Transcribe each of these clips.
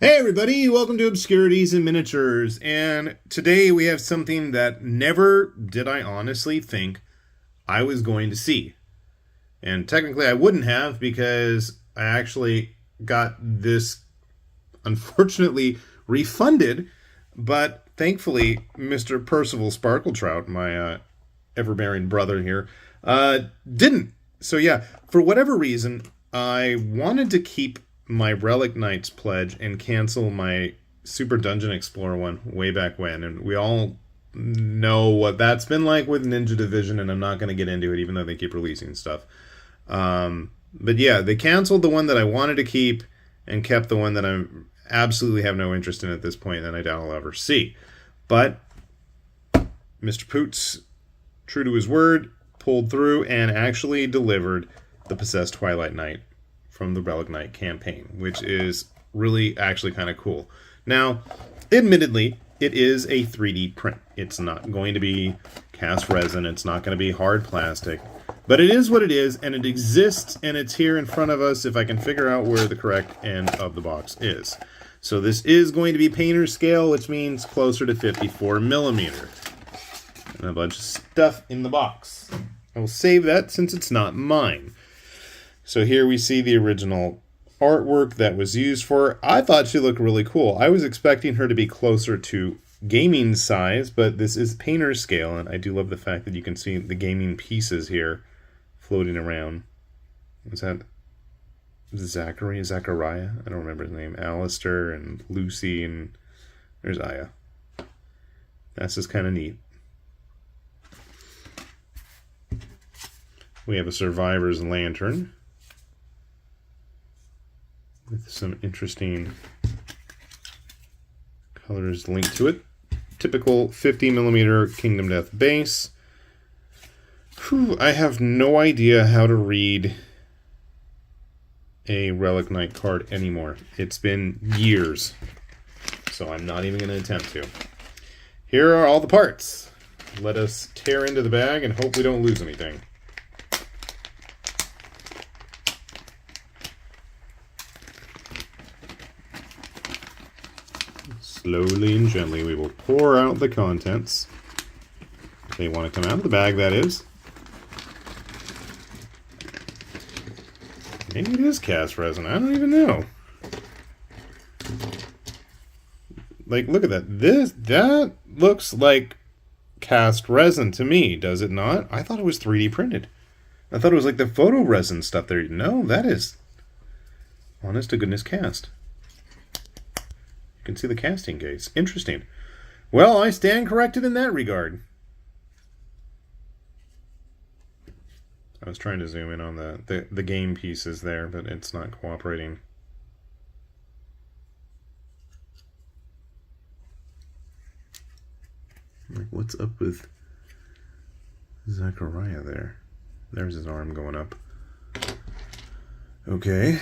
Hey everybody, welcome to Obscurities and Miniatures, and today we have something that never did I honestly think I was going to see. And technically I wouldn't have, because I actually got this unfortunately refunded, but thankfully Mr. Percival Sparkletrout, my ever-bearing brother here, didn't. So yeah, for whatever reason, I wanted to keep my Relic Knights pledge and cancel my Super Dungeon Explorer one way back when, and we all know what that's been like with Ninja Division, and I'm not going to get into it even though they keep releasing stuff. But yeah, they canceled the one that I wanted to keep and kept the one that I absolutely have no interest in at this point, and I doubt I'll ever see. But Mr. Poots, true to his word, pulled through and actually delivered the Possessed Twilight Knight from the Relic Knight campaign, which is really actually kind of cool. Now, admittedly, it is a 3D print. It's not going to be cast resin. It's not going to be hard plastic. But it is what it is, and it exists, and it's here in front of us if I can figure out where the correct end of the box is. So this is going to be painter scale, which means closer to 54 millimeter. And a bunch of stuff in the box. I will save that since it's not mine. So here we see the original artwork that was used for her. I thought she looked really cool. I was expecting her to be closer to gaming size, but this is painter scale, and I do love the fact that you can see the gaming pieces here floating around. Is that Zachariah? I don't remember his name. Alistair and Lucy, and there's Aya. That's just kind of neat. We have a Survivor's Lantern with some interesting colors linked to it. Typical 50 millimeter Kingdom Death base. Whew, I have no idea how to read a Relic Knight card anymore. It's been years, so I'm not even going to attempt to. Here are all the parts. Let us tear into the bag and hope we don't lose anything. Slowly and gently we will pour out the contents. If they want to come out of the bag, that is. Maybe it is cast resin. I don't even know. Like, look at that. That looks like cast resin to me, does it not? I thought it was 3D printed. I thought it was like the photoresin stuff there. No, that is honest to goodness cast. You can see the casting gates. Interesting. Well, I stand corrected in that regard. I was trying to zoom in on the game pieces there, but it's not cooperating. Like, what's up with Zachariah there? There's his arm going up. Okay.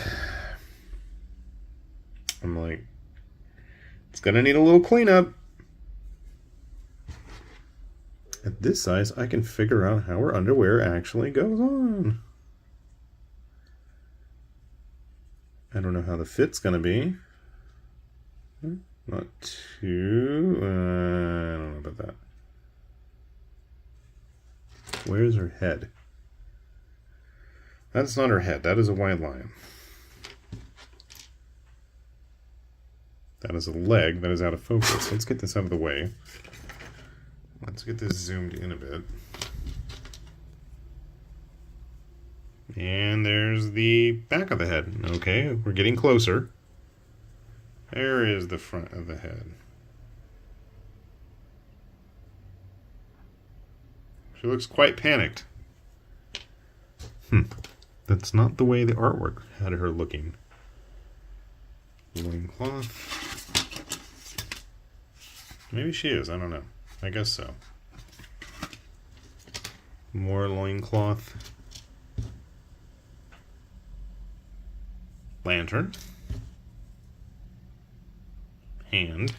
I'm like, it's gonna need a little cleanup. At this size, I can figure out how her underwear actually goes on. I don't know how the fit's gonna be. Not too... I don't know about that. Where's her head? That's not her head. That is a white line. That is a leg that is out of focus. Let's get this out of the way. Let's get this zoomed in a bit. And there's the back of the head. Okay, we're getting closer. There is the front of the head. She looks quite panicked. That's not the way the artwork had her looking. Loincloth. Maybe she is, I don't know. I guess so. More loincloth. Lantern. Hand.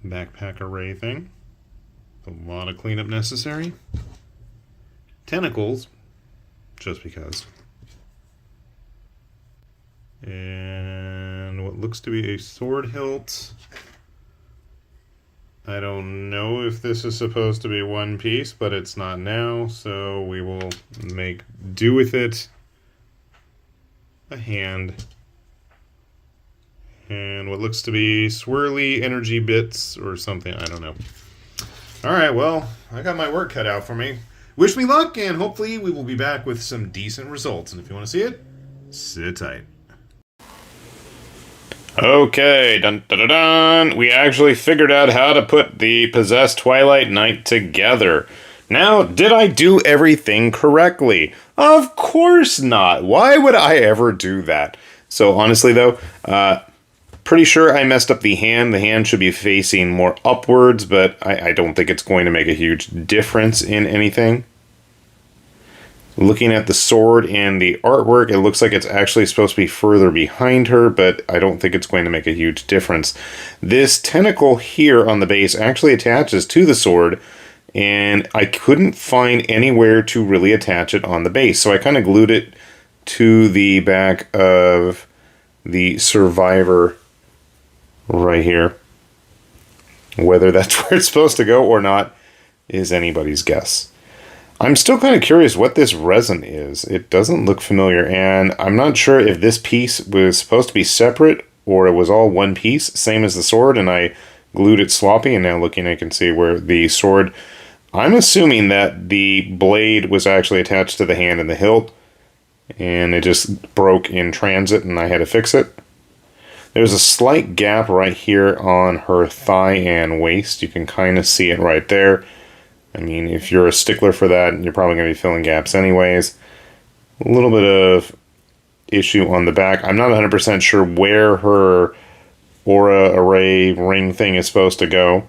Backpack array thing. A lot of cleanup necessary. Tentacles. Just because. And what looks to be a sword hilt. I don't know if this is supposed to be one piece, but it's not now, so we will make do with it. A hand. And what looks to be swirly energy bits or something, I don't know. Alright, well, I got my work cut out for me. Wish me luck, and hopefully we will be back with some decent results. And if you want to see it, sit tight. Okay, dun dun dun dun. We actually figured out how to put the possessed Twilight Knight together. Now, did I do everything correctly? Of course not. Why would I ever do that? So honestly though, pretty sure I messed up the hand. The hand should be facing more upwards, but I don't think it's going to make a huge difference in anything. Looking at the sword and the artwork, it looks like it's actually supposed to be further behind her, but I don't think it's going to make a huge difference. This tentacle here on the base actually attaches to the sword, and I couldn't find anywhere to really attach it on the base, so I kind of glued it to the back of the survivor right here. Whether that's where it's supposed to go or not is anybody's guess. I'm still kind of curious what this resin is. It doesn't look familiar, and I'm not sure if this piece was supposed to be separate or it was all one piece, same as the sword, and I glued it sloppy, and now looking I can see where the sword... I'm assuming that the blade was actually attached to the hand and the hilt, and it just broke in transit, and I had to fix it. There's a slight gap right here on her thigh and waist. You can kind of see it right there. I mean, if you're a stickler for that, you're probably going to be filling gaps anyways. A little bit of issue on the back. I'm not 100% sure where her aura array ring thing is supposed to go,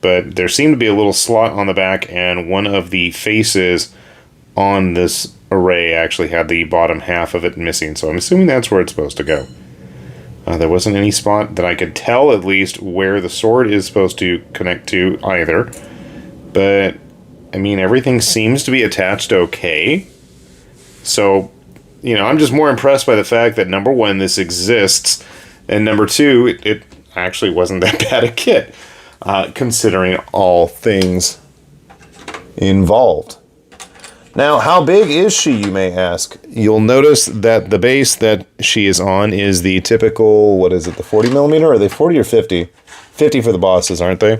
but there seemed to be a little slot on the back, and one of the faces on this array actually had the bottom half of it missing, so I'm assuming that's where it's supposed to go. There wasn't any spot that I could tell, at least, where the sword is supposed to connect to either. But, I mean, everything seems to be attached okay. So, you know, I'm just more impressed by the fact that, number one, this exists, and number two, it actually wasn't that bad a kit, considering all things involved. Now, how big is she, you may ask? You'll notice that the base that she is on is the typical, what is it, the 40 millimeter? Are they 40 or 50? 50 for the bosses, aren't they?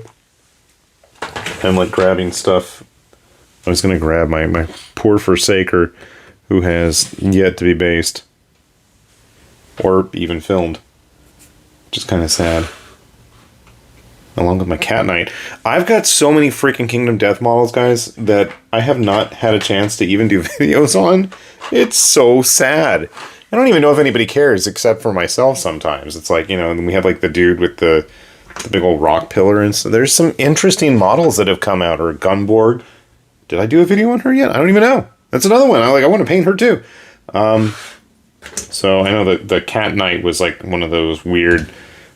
I'm like grabbing stuff. I was going to grab my poor Forsaker, who has yet to be based. Or even filmed. Which is kind of sad. Along with my Cat Knight. I've got so many freaking Kingdom Death models, guys, that I have not had a chance to even do videos on. It's so sad. I don't even know if anybody cares, except for myself sometimes. It's like, you know, and we have like the dude with the big old rock pillar, and so there's some interesting models that have come out. Or Gunborg. Did I do a video on her yet? I don't even know. That's another one. I want to paint her too. So I know that the Cat Knight was like one of those weird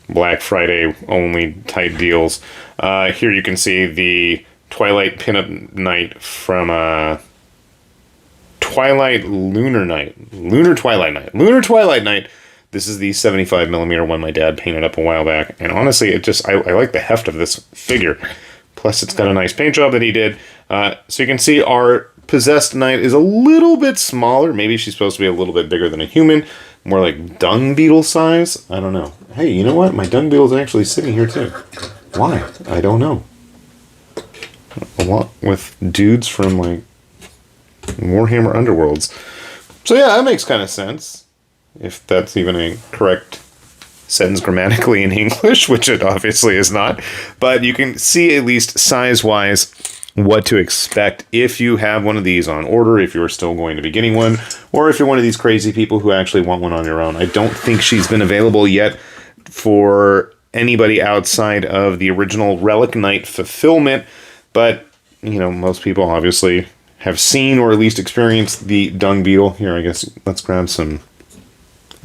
Black Friday only type deals. Here you can see the Twilight Pinup Knight from Twilight Lunar Knight. Lunar Twilight Knight. Lunar Twilight Knight. This is the 75mm one my dad painted up a while back. And honestly, it just, I like the heft of this figure. Plus, it's got a nice paint job that he did. So you can see our possessed knight is a little bit smaller. Maybe she's supposed to be a little bit bigger than a human. More like dung beetle size. I don't know. Hey, you know what? My dung beetle's actually sitting here too. Why? I don't know. A lot with dudes from like Warhammer Underworlds. So yeah, that makes kind of sense. If that's even a correct sentence grammatically in English, which it obviously is not. But you can see at least size-wise what to expect if you have one of these on order, if you're still going to be getting one, or if you're one of these crazy people who actually want one on your own. I don't think she's been available yet for anybody outside of the original Relic Knight fulfillment, but, you know, most people obviously have seen or at least experienced the dung beetle. Here, I guess, let's grab some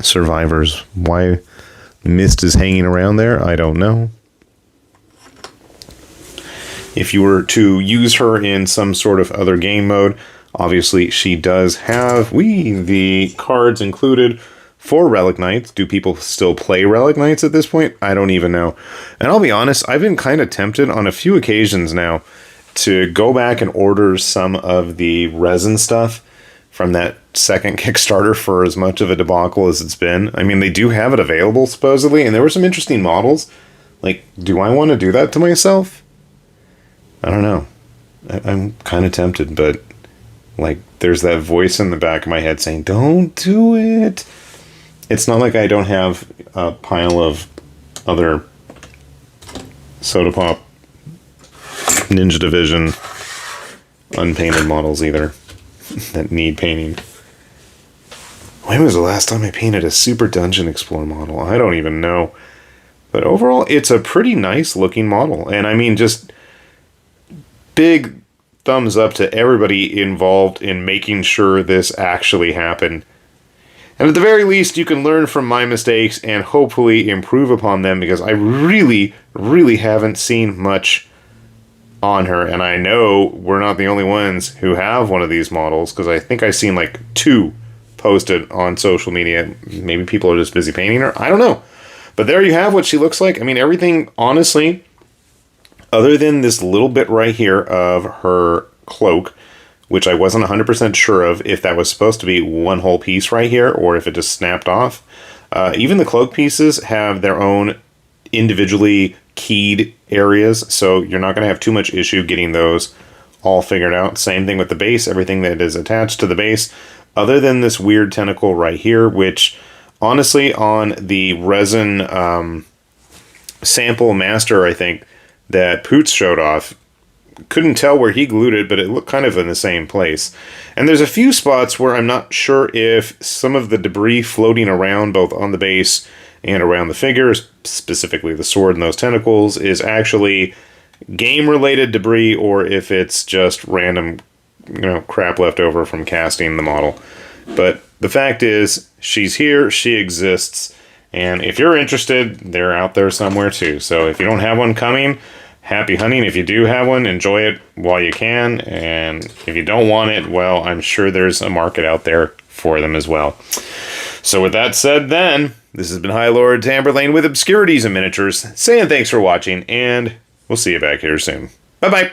survivors. Why Mist is hanging around there, I don't know. If you were to use her in some sort of other game mode, obviously she does have the cards included for Relic Knights. Do people still play Relic Knights at this point? I don't even know. And I'll be honest, I've been kind of tempted on a few occasions now to go back and order some of the resin stuff from that second Kickstarter for as much of a debacle as it's been. I mean, they do have it available, supposedly, and there were some interesting models. Like, do I want to do that to myself? I don't know. I'm kind of tempted, but, like, there's that voice in the back of my head saying, don't do it. It's not like I don't have a pile of other Soda Pop, Ninja Division, unpainted models either that need painting. When was the last time I painted a Super Dungeon Explorer model? I don't even know. But overall, it's a pretty nice looking model. And I mean, just big thumbs up to everybody involved in making sure this actually happened. And at the very least, you can learn from my mistakes and hopefully improve upon them, because I really, really haven't seen much on her. And I know we're not the only ones who have one of these models, because I think I've seen like 2 posted on social media. Maybe people are just busy painting her. I don't know. But there you have what she looks like. I mean, everything, honestly, other than this little bit right here of her cloak, which I wasn't 100% sure of if that was supposed to be one whole piece right here or if it just snapped off. Even the cloak pieces have their own individually keyed areas, so you're not going to have too much issue getting those all figured out. Same thing with the base, everything that is attached to the base, other than this weird tentacle right here, which honestly on the resin sample master, I think, that Poots showed off, couldn't tell where he glued it, but it looked kind of in the same place. And there's a few spots where I'm not sure if some of the debris floating around both on the base and around the figures, specifically the sword and those tentacles, is actually game-related debris or if it's just random, crap left over from casting the model. But the fact is, she's here, she exists, and if you're interested, they're out there somewhere too. So if you don't have one coming, happy hunting. If you do have one, enjoy it while you can. And if you don't want it, well, I'm sure there's a market out there for them as well. So with that said then, this has been High Lord Tamberlane with Obscurities and Miniatures, saying thanks for watching, and we'll see you back here soon. Bye-bye.